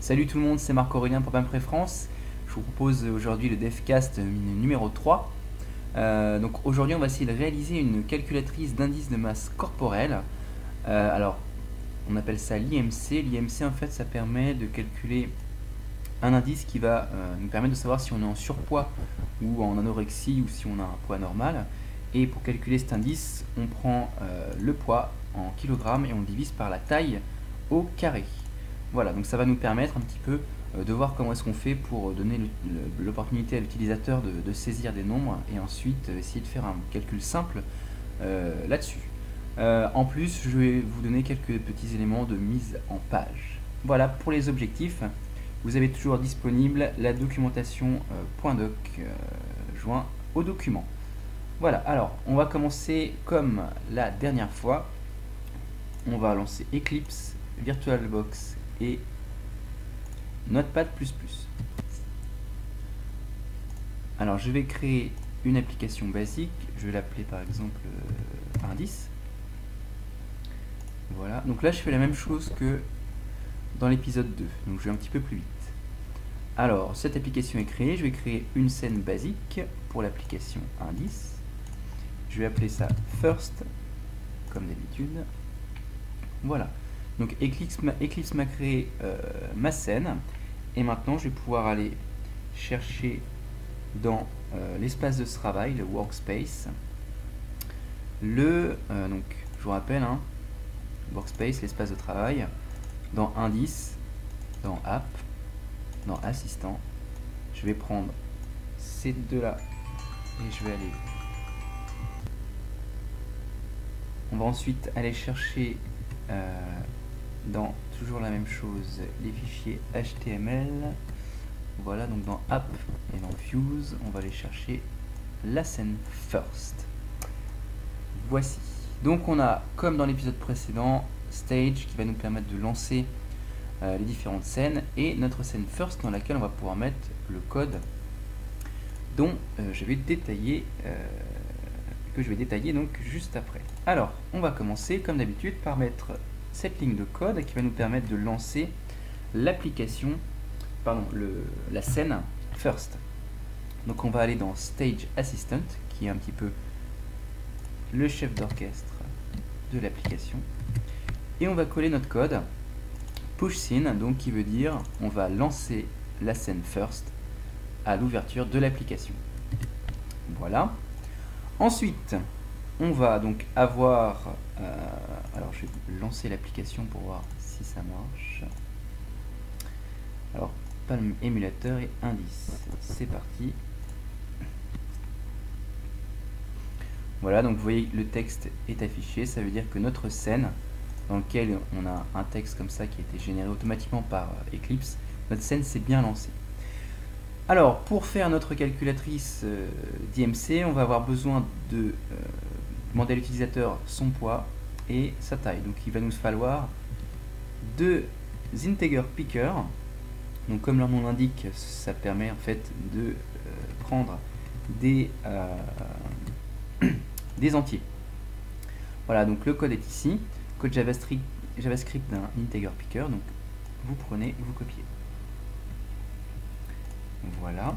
Salut tout le monde, c'est Marc-Aurélien pour Pampré France. Je vous propose aujourd'hui le DevCast numéro 3. Donc aujourd'hui on va essayer de réaliser une calculatrice d'indice de masse corporelle. Alors on appelle ça l'IMC. L'IMC en fait ça permet de calculer un indice qui va nous permettre de savoir si on est en surpoids ou en anorexie ou si on a un poids normal. Et pour calculer cet indice, on prend le poids en kilogrammes et on le divise par la taille au carré. Voilà, donc ça va nous permettre un petit peu de voir comment est-ce qu'on fait pour donner l'opportunité à l'utilisateur de saisir des nombres et ensuite essayer de faire un calcul simple là-dessus. En plus, je vais vous donner quelques petits éléments de mise en page. Voilà pour les objectifs. Vous avez toujours disponible la documentation .doc joint au document. Voilà, alors on va commencer comme la dernière fois. On va lancer Eclipse, VirtualBox et Notepad++. Alors je vais créer une application basique, je vais l'appeler par exemple indice. Voilà, donc là je fais la même chose que dans l'épisode 2, donc je vais un petit peu plus vite. Alors cette application est créée, je vais créer une scène basique pour l'application indice. Je vais appeler ça first, comme d'habitude. Voilà. Donc Eclipse m'a créé ma scène. Et maintenant, je vais pouvoir aller chercher dans l'espace de travail, le workspace, donc je vous rappelle, workspace, l'espace de travail, dans indice, dans app, dans assistant. Je vais prendre ces deux-là et je vais aller. On va ensuite aller chercher dans toujours la même chose les fichiers HTML. Voilà, donc dans app et dans views on va aller chercher la scène first. Voici, donc on a comme dans l'épisode précédent stage qui va nous permettre de lancer les différentes scènes et notre scène first dans laquelle on va pouvoir mettre le code dont je vais détailler donc juste après. Alors, on va commencer comme d'habitude par mettre cette ligne de code qui va nous permettre de lancer l'application, la scène first. Donc on va aller dans Stage Assistant, qui est un petit peu le chef d'orchestre de l'application, et on va coller notre code push scene, donc qui veut dire on va lancer la scène first à l'ouverture de l'application. Voilà. Ensuite, on va donc avoir... alors, je vais lancer l'application pour voir si ça marche. Alors, Palm émulateur et indice. C'est parti. Voilà, donc vous voyez le texte est affiché. Ça veut dire que notre scène, dans laquelle on a un texte comme ça qui a été généré automatiquement par Eclipse, notre scène s'est bien lancée. Alors, pour faire notre calculatrice d'IMC, on va avoir besoin de demander à l'utilisateur son poids et sa taille. Donc, il va nous falloir deux integer pickers. Donc, comme leur nom l'indique, ça permet en fait de prendre des entiers. Voilà, donc le code est ici. Code JavaScript d'un integer picker. Donc, vous prenez, vous copiez. Voilà.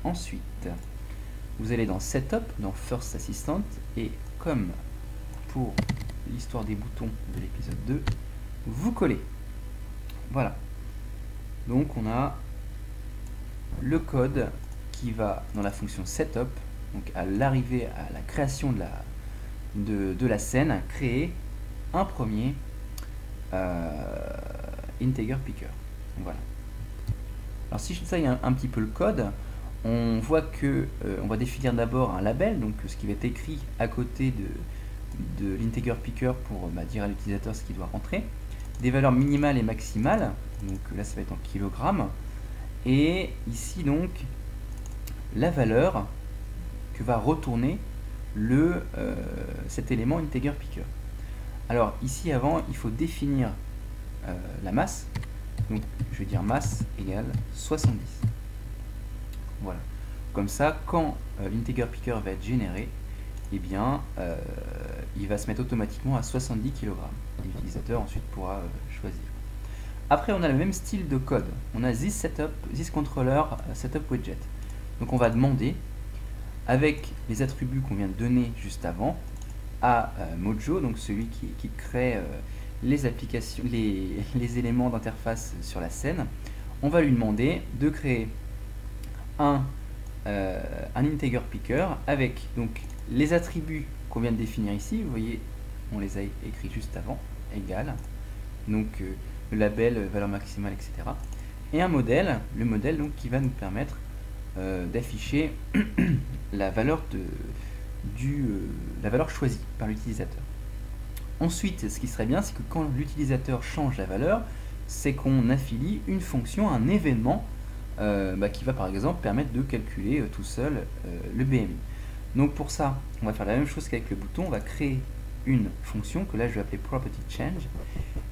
Ensuite, vous allez dans Setup, dans First Assistant, et comme pour l'histoire des boutons de l'épisode 2, vous collez. Voilà. Donc on a le code qui va dans la fonction Setup, donc à l'arrivée à la création de la scène, créer un premier integer picker. Voilà. Alors si je détaille un petit peu le code, on voit que on va définir d'abord un label, donc ce qui va être écrit à côté de l'integer picker pour dire à l'utilisateur ce qu'il doit rentrer, des valeurs minimales et maximales, donc là ça va être en kilogrammes, et ici donc la valeur que va retourner cet élément integer picker. Alors ici avant il faut définir la masse. Donc je vais dire masse égale 70. Voilà. Comme ça, quand l'integer picker va être généré, eh bien, il va se mettre automatiquement à 70 kg. L'utilisateur ensuite pourra choisir. Après, on a le même style de code. On a this controller setup widget. Donc on va demander, avec les attributs qu'on vient de donner juste avant, à Mojo, donc celui qui crée les applications, les éléments d'interface sur la scène, on va lui demander de créer un integer picker avec donc les attributs qu'on vient de définir ici. Vous voyez, on les a écrits juste avant, égal, donc le label, valeur maximale, etc. Et un modèle, le modèle donc qui va nous permettre d'afficher la valeur la valeur choisie par l'utilisateur. Ensuite, ce qui serait bien, c'est que quand l'utilisateur change la valeur, c'est qu'on affilie une fonction, un événement qui va par exemple permettre de calculer tout seul le BMI. Donc pour ça, on va faire la même chose qu'avec le bouton, on va créer une fonction que là je vais appeler property change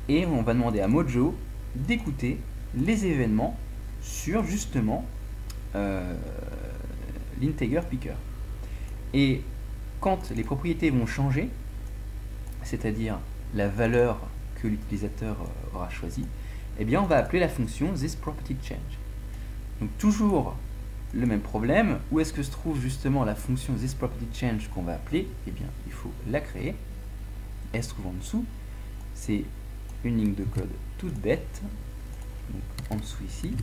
et on va demander à Mojo d'écouter les événements sur justement l'integer picker. Et quand les propriétés vont changer, c'est-à-dire la valeur que l'utilisateur aura choisie, eh bien on va appeler la fonction thisPropertyChange. Donc toujours le même problème, où est-ce que se trouve justement la fonction thisPropertyChange qu'on va appeler? Eh bien il faut la créer. Elle se trouve en dessous, c'est une ligne de code toute bête, donc en dessous ici,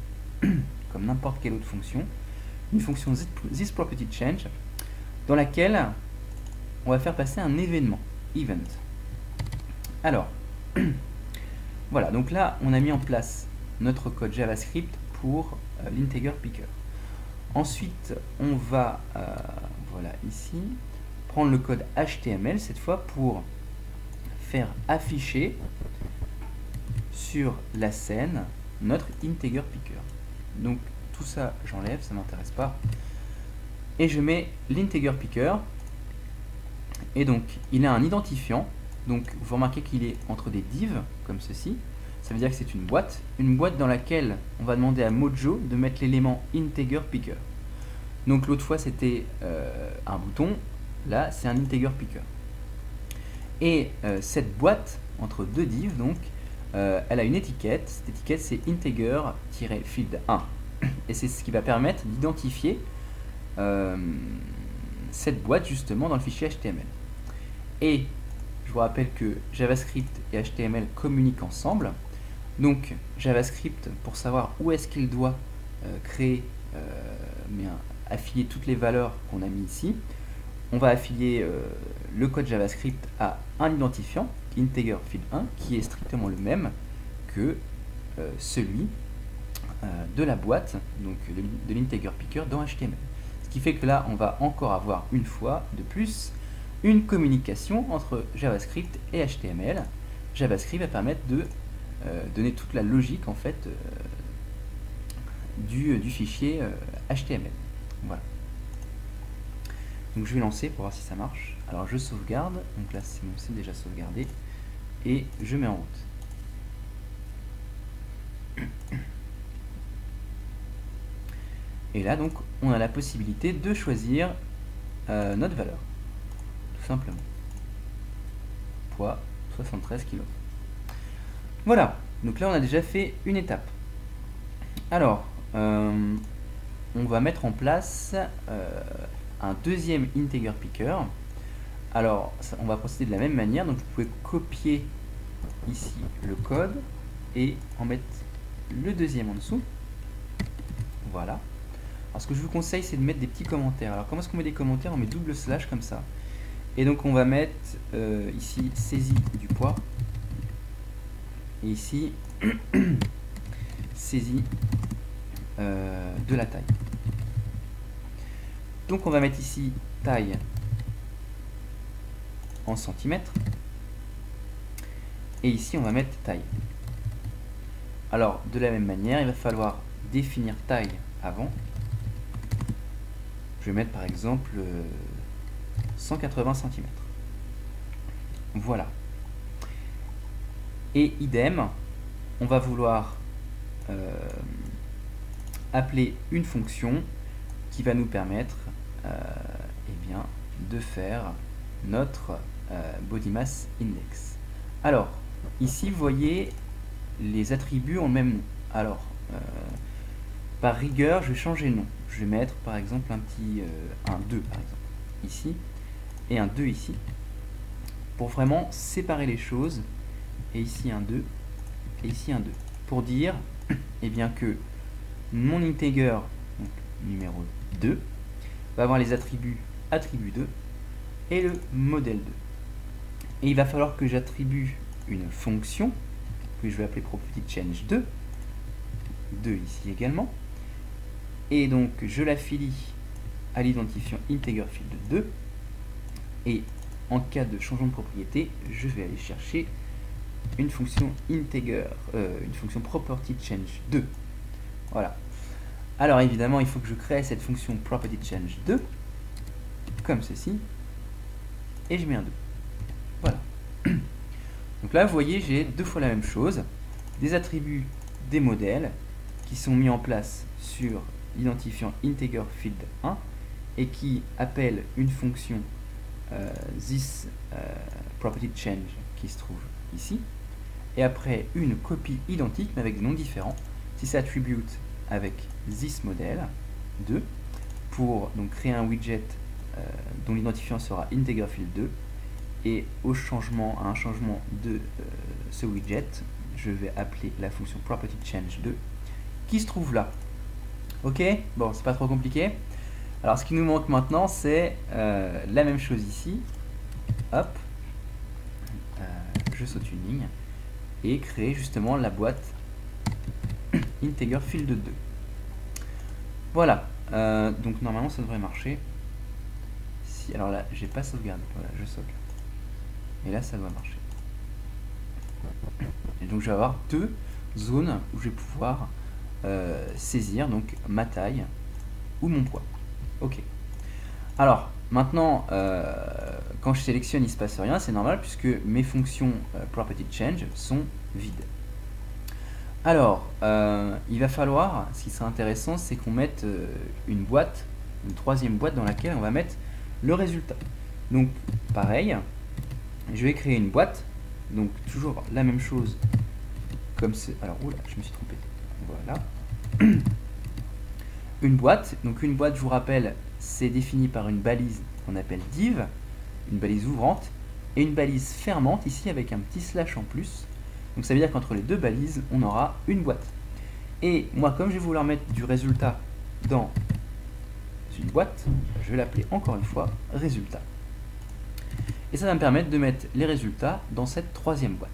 comme n'importe quelle autre fonction, une fonction thisPropertyChange dans laquelle on va faire passer un événement, event. Alors, voilà, donc là on a mis en place notre code JavaScript pour l'integer picker. Ensuite, on va, voilà ici, prendre le code HTML cette fois pour faire afficher sur la scène notre integer picker. Donc tout ça j'enlève, ça m'intéresse pas. Et je mets l'integer picker. Et donc il a un identifiant. Donc vous remarquez qu'il est entre des divs comme ceci. Ça veut dire que c'est une boîte dans laquelle on va demander à Mojo de mettre l'élément integer picker. Donc l'autre fois c'était un bouton, là c'est un integer picker. Et cette boîte entre deux divs, donc elle a une étiquette. Cette étiquette c'est integer-field 1. Et c'est ce qui va permettre d'identifier cette boîte justement dans le fichier HTML. Et je vous rappelle que JavaScript et HTML communiquent ensemble. Donc JavaScript, pour savoir où est-ce qu'il doit créer, affilier toutes les valeurs qu'on a mis ici, on va affilier le code JavaScript à un identifiant, integer-field1, qui est strictement le même que celui de la boîte, donc de l'integer picker dans HTML. Ce qui fait que là, on va encore avoir une fois de plus une communication entre JavaScript et HTML. JavaScript va permettre de donner toute la logique en fait du fichier HTML. Voilà. Donc je vais lancer pour voir si ça marche. Alors je sauvegarde, donc là c'est déjà sauvegardé, et je mets en route. Et là donc on a la possibilité de choisir notre valeur, tout simplement. Poids 73 kg. Voilà, donc là on a déjà fait une étape. Alors, on va mettre en place un deuxième integer picker. Alors, on va procéder de la même manière. Donc, vous pouvez copier ici le code et en mettre le deuxième en dessous. Voilà. Alors, ce que je vous conseille, c'est de mettre des petits commentaires. Alors, comment est-ce qu'on met des commentaires? On met double slash comme ça. Et donc, on va mettre ici saisie du poids. Et ici, saisie de la taille. Donc on va mettre ici taille en centimètres. Et ici on va mettre taille. Alors de la même manière, il va falloir définir taille avant. Je vais mettre par exemple 180 cm. Voilà. Et idem, on va vouloir appeler une fonction qui va nous permettre eh bien, de faire notre body mass index. Alors, ici, vous voyez, les attributs ont le même nom. Alors, par rigueur, je vais changer le nom. Je vais mettre par exemple un 2 par exemple, ici, et un 2 ici, pour vraiment séparer les choses, et ici un 2, et ici un 2, pour dire eh bien, que mon integer, donc numéro 2, va avoir les attributs attribut 2 et le modèle 2. Et il va falloir que j'attribue une fonction, que je vais appeler property change 2 ici également, et donc je l'affilie à l'identifiant integer field 2, et en cas de changement de propriété, je vais aller chercher une fonction integer, une fonction property change 2. Voilà. Alors évidemment, il faut que je crée cette fonction property change 2 comme ceci, et je mets un 2. Voilà. Donc là, vous voyez, j'ai deux fois la même chose, des attributs, des modèles qui sont mis en place sur l'identifiant integer field 1 et qui appellent une fonction this property change qui se trouve ici, et après une copie identique mais avec des noms différents, this attribute avec this model 2 pour donc créer un widget dont l'identifiant sera integer field 2, et à un changement de ce widget, je vais appeler la fonction property change 2 qui se trouve là. Ok, bon, c'est pas trop compliqué. Alors ce qui nous manque maintenant, c'est la même chose ici. Hop, je saute une ligne et créer justement la boîte integer field 2. Voilà, donc normalement ça devrait marcher. Si, alors là, j'ai pas sauvegardé, voilà, je sauvegarde. Et là, ça doit marcher. Et donc je vais avoir deux zones où je vais pouvoir saisir donc ma taille ou mon poids. Ok. Alors maintenant, quand je sélectionne, il se passe rien, c'est normal puisque mes fonctions property change sont vides. Alors, il va falloir, ce qui serait intéressant, c'est qu'on mette une boîte, une troisième boîte dans laquelle on va mettre le résultat. Donc pareil, je vais créer une boîte, donc toujours la même chose comme c'est. Alors, oula, je me suis trompé. Voilà. Une boîte, donc une boîte, je vous rappelle, c'est défini par une balise qu'on appelle div, une balise ouvrante, et une balise fermante ici avec un petit slash en plus. Donc ça veut dire qu'entre les deux balises, on aura une boîte. Et moi, comme je vais vouloir mettre du résultat dans une boîte, je vais l'appeler encore une fois résultat. Et ça va me permettre de mettre les résultats dans cette troisième boîte.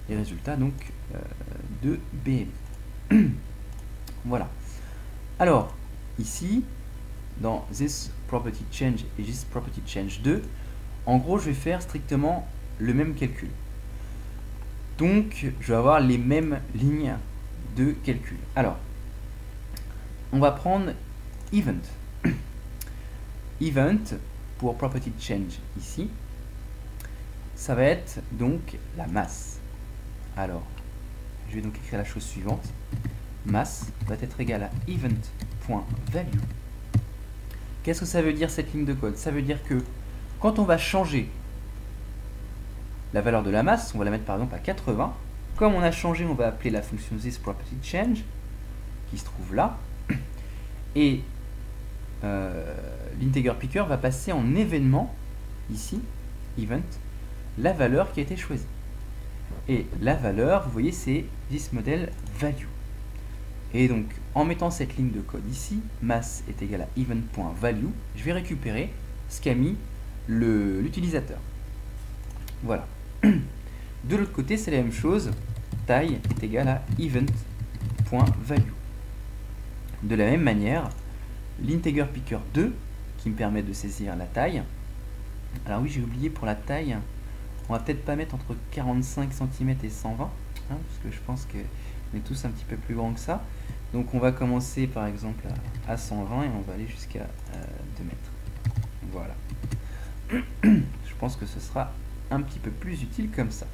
Les résultats donc de BMI. Voilà. Alors, ici, dans this property change et this property change 2, en gros, je vais faire strictement le même calcul. Donc, je vais avoir les mêmes lignes de calcul. Alors, on va prendre event. Event, pour property change ici, ça va être donc la masse. Alors, je vais donc écrire la chose suivante. Masse va être égale à event.value. Qu'est-ce que ça veut dire cette ligne de code? Ça veut dire que quand on va changer la valeur de la masse, on va la mettre par exemple à 80. Comme on a changé, on va appeler la fonction thisPropertyChange qui se trouve là. Et l'integer picker va passer en événement, ici, event, la valeur qui a été choisie. Et la valeur, vous voyez, c'est thisModelValue. Et donc, en mettant cette ligne de code ici, mass est égal à event.value, je vais récupérer ce qu'a mis l'utilisateur. Voilà. De l'autre côté, c'est la même chose, taille est égale à event.value. De la même manière, l'integer picker 2, qui me permet de saisir la taille. Alors oui, j'ai oublié pour la taille, on va peut-être pas mettre entre 45 cm et 120, hein, parce que je pense qu'on est tous un petit peu plus grands que ça. Donc on va commencer par exemple à 120 et on va aller jusqu'à 2 mètres. Voilà. Je pense que ce sera un petit peu plus utile comme ça.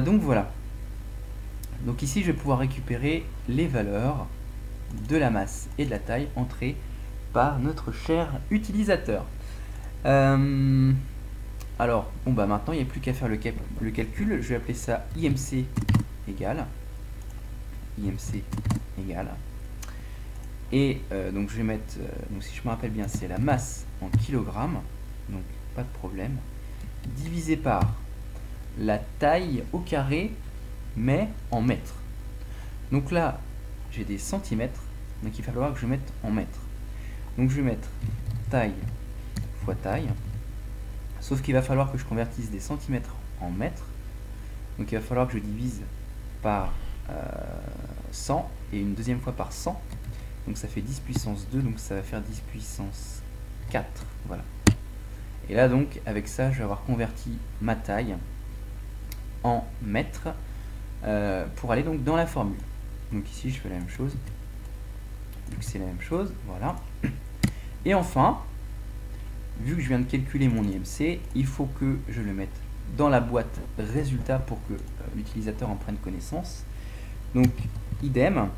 Donc voilà. Donc ici je vais pouvoir récupérer les valeurs de la masse et de la taille entrées par notre cher utilisateur. Alors, bon bah maintenant il n'y a plus qu'à faire le calcul. Je vais appeler ça IMC égale. IMC égale. Et donc je vais mettre, donc si je me rappelle bien, c'est la masse en kilogrammes, donc pas de problème, divisé par la taille au carré, mais en mètres. Donc là, j'ai des centimètres, donc il va falloir que je mette en mètres. Donc je vais mettre taille fois taille, sauf qu'il va falloir que je convertisse des centimètres en mètres. Donc il va falloir que je divise par 100 et une deuxième fois par 100. Donc ça fait 10 puissance 2, donc ça va faire 10 puissance 4. Voilà. Et là donc, avec ça, je vais avoir converti ma taille en mètres pour aller donc dans la formule. Donc ici, je fais la même chose. Donc c'est la même chose, voilà. Et enfin, vu que je viens de calculer mon IMC, il faut que je le mette dans la boîte résultat pour que l'utilisateur en prenne connaissance. Donc, idem,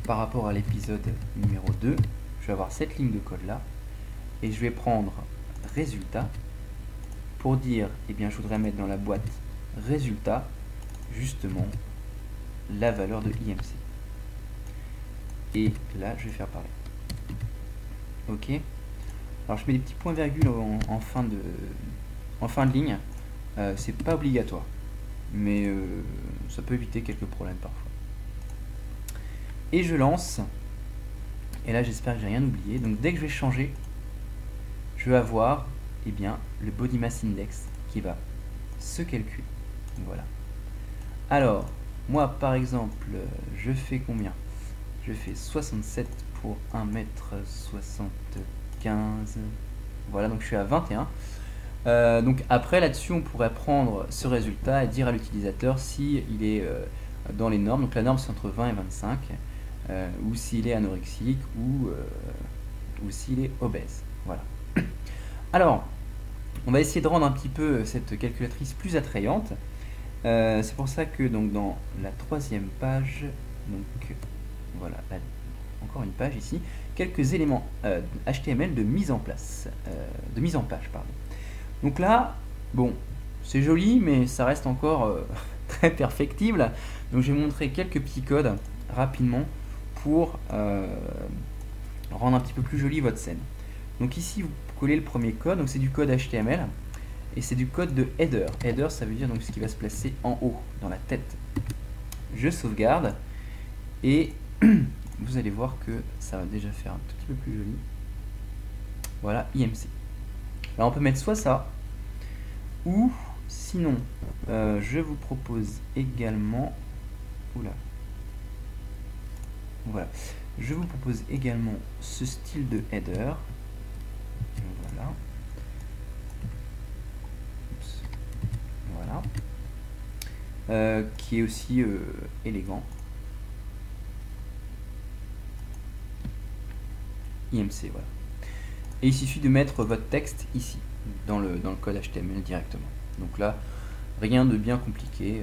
par rapport à l'épisode numéro 2, je vais avoir cette ligne de code là, et je vais prendre résultat pour dire, eh bien, je voudrais mettre dans la boîte résultat, justement, la valeur de IMC. Et là, je vais faire pareil. Ok. Alors, je mets des petits points-virgules en fin de ligne. C'est pas obligatoire, mais ça peut éviter quelques problèmes parfois. Et je lance. Et là, j'espère que j'ai rien oublié. Donc, dès que je vais changer, je vais avoir, eh bien, le body mass index qui va se calculer. Voilà. Alors, moi, par exemple, je fais combien? Je fais 67 pour 1m75. Voilà, donc je suis à 21. Donc après, là-dessus, on pourrait prendre ce résultat et dire à l'utilisateur si il est dans les normes. Donc la norme, c'est entre 20 et 25. Ou s'il est anorexique ou s'il est obèse. Voilà. Alors, on va essayer de rendre un petit peu cette calculatrice plus attrayante. C'est pour ça que donc, dans la troisième page, donc voilà, encore une page ici, quelques éléments HTML de mise en place, de mise en page, pardon. Donc là, bon, c'est joli, mais ça reste encore très perfectible. Donc je vais montrer quelques petits codes rapidement pour rendre un petit peu plus jolie votre scène. Donc ici, vous collez le premier code, donc c'est du code HTML, et c'est du code de header. Header, ça veut dire donc ce qui va se placer en haut, dans la tête. Je sauvegarde, et vous allez voir que ça va déjà faire un tout petit peu plus joli. Voilà, IMC. Alors on peut mettre soit ça, ou sinon, je vous propose également... Oula. Voilà. Je vous propose également ce style de header. Voilà. Oups. Voilà. Qui est aussi élégant. IMC, voilà. Et il suffit de mettre votre texte ici, dans le code HTML directement. Donc là, rien de bien compliqué.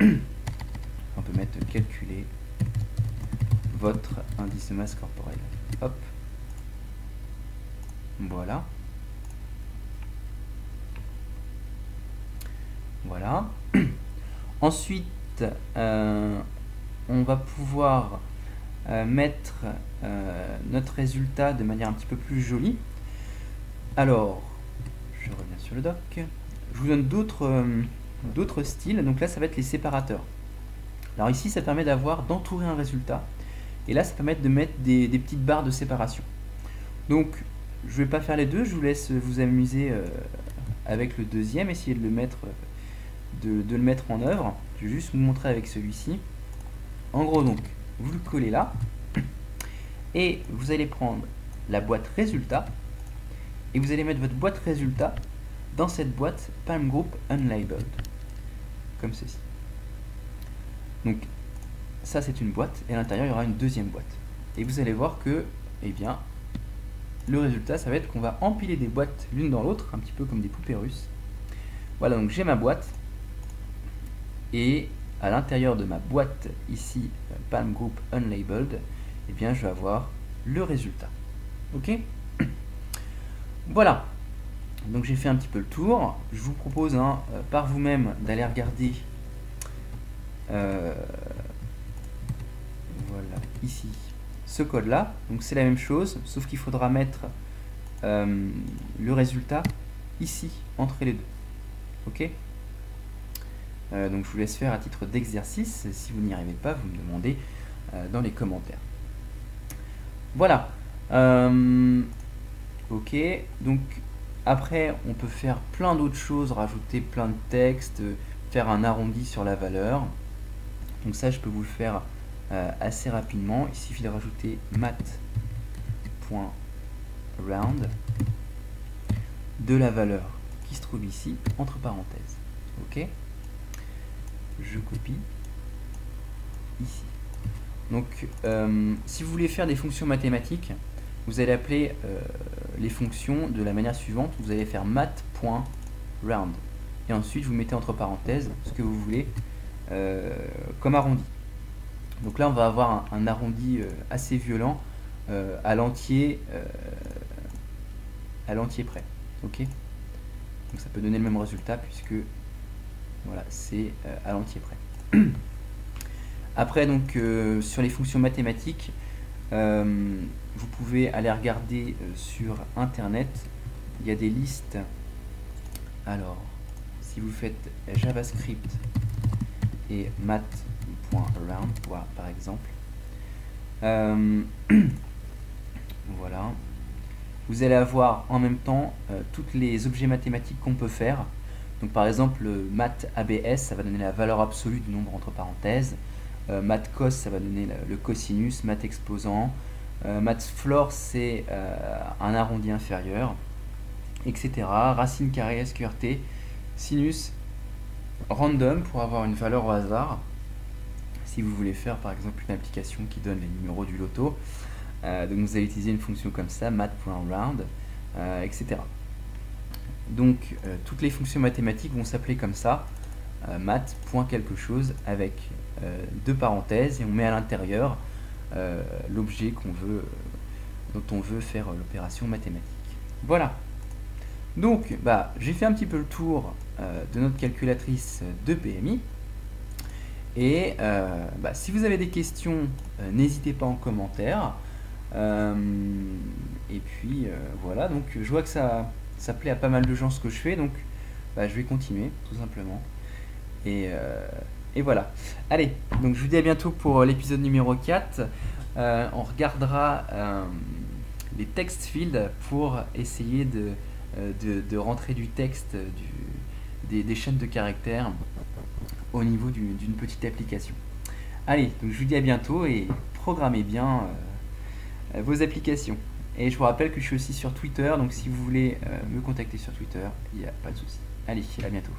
On peut mettre calculer votre indice de masse corporelle. Hop. Voilà. Voilà. Ensuite, on va pouvoir mettre notre résultat de manière un petit peu plus jolie. Alors, je reviens sur le doc. Je vous donne d'autres styles. Donc là, ça va être les séparateurs. Alors ici, ça permet d'entourer un résultat. Et là, ça permet de mettre des petites barres de séparation. Donc, je ne vais pas faire les deux. Je vous laisse vous amuser avec le deuxième. Essayer de le mettre, en œuvre. Je vais juste vous montrer avec celui-ci. En gros, donc, vous le collez là. Et vous allez prendre la boîte résultat. Et vous allez mettre votre boîte résultat dans cette boîte Palm Group Unlabeled. Comme ceci. Donc, ça c'est une boîte, et à l'intérieur il y aura une deuxième boîte. Et vous allez voir que, eh bien, le résultat, ça va être qu'on va empiler des boîtes l'une dans l'autre, un petit peu comme des poupées russes. Voilà, donc j'ai ma boîte, et à l'intérieur de ma boîte, ici, Palm Group Unlabeled, eh bien, je vais avoir le résultat. Ok? Voilà. Donc j'ai fait un petit peu le tour. Je vous propose par vous-même d'aller regarder voilà, ici ce code là. Donc c'est la même chose, sauf qu'il faudra mettre le résultat ici entre les deux. Ok. Donc je vous laisse faire à titre d'exercice. Si vous n'y arrivez pas, vous me demandez dans les commentaires. Voilà. Ok. Donc après, on peut faire plein d'autres choses, rajouter plein de textes, faire un arrondi sur la valeur. Donc ça, je peux vous le faire assez rapidement. Il suffit de rajouter mat.round de la valeur qui se trouve ici, entre parenthèses. Ok. Je copie ici. Donc, si vous voulez faire des fonctions mathématiques, vous allez appeler les fonctions de la manière suivante. Vous allez faire mat.round et ensuite vous mettez entre parenthèses ce que vous voulez comme arrondi. Donc là, on va avoir un arrondi assez violent à l'entier près. Ok. Donc ça peut donner le même résultat puisque voilà, c'est à l'entier près. Après, donc sur les fonctions mathématiques, vous pouvez aller regarder sur internet. Il y a des listes. Alors, si vous faites JavaScript et mat.round, voilà, par exemple, voilà, vous allez avoir en même temps toutes les objets mathématiques qu'on peut faire. Donc par exemple, math ABS, ça va donner la valeur absolue du nombre entre parenthèses. Math cos, ça va donner le cosinus. Math exposant. Math floor, c'est un arrondi inférieur, etc. Racine carrée, SQRT, sinus, random pour avoir une valeur au hasard. Si vous voulez faire par exemple une application qui donne les numéros du loto, donc vous allez utiliser une fonction comme ça, mat.round, etc. Donc toutes les fonctions mathématiques vont s'appeler comme ça, mat.quelque chose avec deux parenthèses, et on met à l'intérieur l'objet dont on veut faire l'opération mathématique. Voilà. Donc j'ai fait un petit peu le tour de notre calculatrice de PMI. Et si vous avez des questions, n'hésitez pas en commentaire. Et puis voilà, donc je vois que ça plaît à pas mal de gens ce que je fais, donc je vais continuer tout simplement. Et voilà. Allez, donc je vous dis à bientôt pour l'épisode numéro 4. On regardera les text fields pour essayer de rentrer du texte, des chaînes de caractères au niveau d'une petite application. Allez, donc je vous dis à bientôt et programmez bien vos applications. Et je vous rappelle que je suis aussi sur Twitter, donc si vous voulez me contacter sur Twitter, il n'y a pas de souci. Allez, à bientôt.